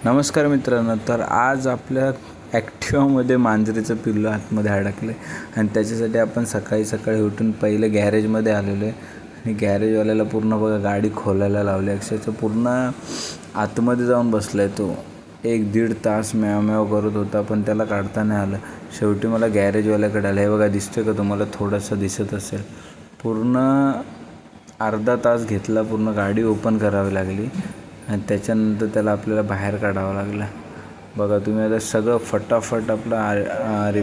नमस्कार मित्रांनो. तर आज आपल्या ॲक्टिवामध्ये मांजरीचं पिल्लू आतमध्ये अडकलं आहे आणि त्याच्यासाठी आपण सकाळी उठून पहिले गॅरेजमध्ये आलेलो आहे आणि गॅरेजवाल्याला पूर्ण बघा गाडी खोलायला लावली. अक्षरशः पूर्ण आतमध्ये जाऊन बसला आहे तो. 1-1.5 तास म्याव करत होता पण त्याला काढता नाही आलं. शेवटी मला गॅरेजवाल्याकडे आलं. हे बघा दिसतोय का तुम्हाला? थोडंसं दिसत असेल. पूर्ण अर्धा तास घेतला. पूर्ण गाडी ओपन करावी लागली आणि त्याच्यानंतर त्याला आपल्याला बाहेर काढावं लागलं. बघा तुम्ही आता सगळं फटाफट आपलं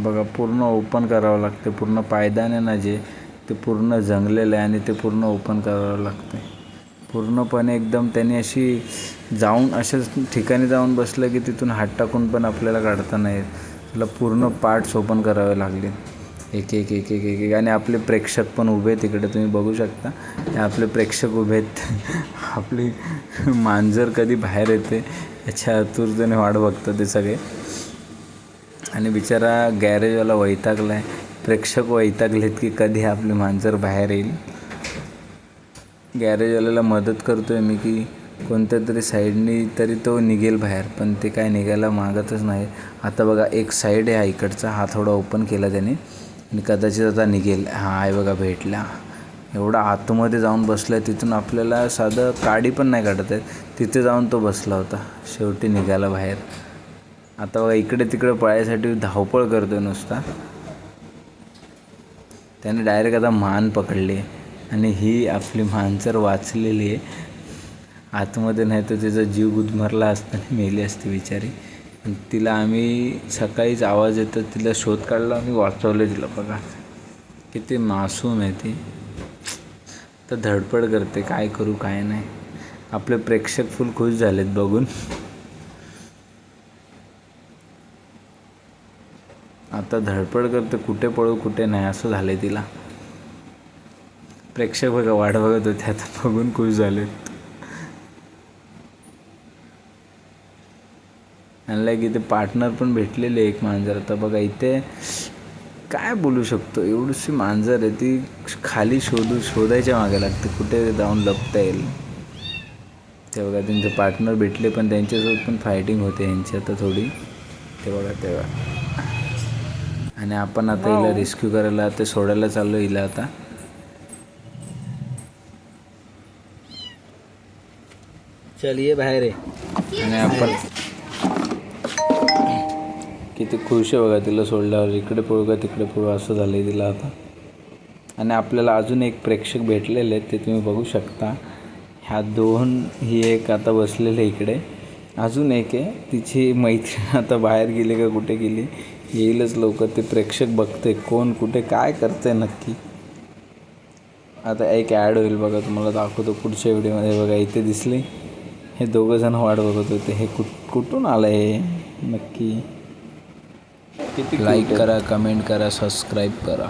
बघा पूर्ण ओपन करावं लागते. पूर्ण पायदान आहे ना जे ते पूर्ण जंगलेलं आहे आणि ते पूर्ण ओपन करावं लागते पूर्णपणे एकदम. त्याने अशी जाऊन अशा ठिकाणी जाऊन बसलं की तिथून हात टाकून पण आपल्याला काढता नाही येत. त्याला पूर्ण पार्ट्स ओपन करावे लागले एक एक. आणि आपले प्रेक्षक पण उभे आहेत तिकडे तुम्ही बघू शकता. आपले प्रेक्षक उभे आहेत. आपली मांजर कधी बाहेर येते याच्या आतुरतेने वाट बघतात ते सगळे. आणि बिचारा गॅरेजवाला वैतागला आहे. प्रेक्षक वैतागलेत की कधी आपली मांजर बाहेर येईल. गॅरेजवाल्याला मदत करतो आहे मी की कोणत्या तरी साईडनी तरी तो निघेल बाहेर, पण ते काय निघायला मागतच नाही. आता बघा एक साईड आहे इकडचा, हा थोडा ओपन केला त्याने आणि कदाचित आता निघेल. हा आहे बघा भेटला. एवढा आतमध्ये जाऊन बसला आहे. तिथून आपल्याला साधं काडी पण नाही काढत आहे. तिथे जाऊन तो बसला होता. शेवटी निघाला बाहेर. आता बघा इकडे तिकडे पळायसाठी धावपळ करतो नुसता. त्याने डायरेक्ट आता मान पकडली आणि ही आपली मांजर वाचलेली आहे. आतमध्ये नाही तर तिचा जीव गुदमरला असताना मेली असती बिचारी. तिला आम्ही सकाळीच आवाज येतो तिला शोध काढला आणि वाचवले तिला. बघा किती मासूम आहे ती. तर धडपड करते काय करू काय नाही. आपले प्रेक्षक फुल खुश झालेत बघून. आता धडपड करते कुठे पळू कुठे नाही असं झालं आहे तिला. प्रेक्षक बघा वाट बघत होते आता बघून खुश झालेत. आणलं की ते पार्टनर पण भेटलेले एक मांजर. आता बघा इथे काय बोलू शकतो. एवढीशी मांजर आहे ती खाली शोधायच्या मागे लागते कुठे जाऊन लपता येईल. ते बघा त्यांचे पार्टनर भेटले पण त्यांच्यासोबत पण फायटिंग होते यांची आता थोडी. ते बघा तेव्हा. आणि आपण आता हिला रेस्क्यू करायला ते सोडायला चाललो हिला आता. चल ये बाहेर आहे. आणि आपण किती खुश आहे बघा तिला सोडल्यावर. इकडे पळू का तिकडे पळू असं झालं आहे तिला आता. आणि आपल्याला अजून एक प्रेक्षक भेटलेले आहेत ते तुम्ही बघू शकता. ह्या दोन ही एक आता बसलेले इकडे. अजून एक आहे तिची मैत्रीण आता बाहेर गेली का कुठे गेली येईलच लवकर. ते प्रेक्षक बघते कोण कुठे काय करते नक्की. आता एक ॲड होईल बघा तुम्हाला दाखवतो पुढच्या व्हिडिओमध्ये. बघा इथे दिसले हे दोघंजण वाट बघत होते. हे कुठून आलं आहे नक्की. लाईक करा, कमेंट करा, सबस्क्राईब करा.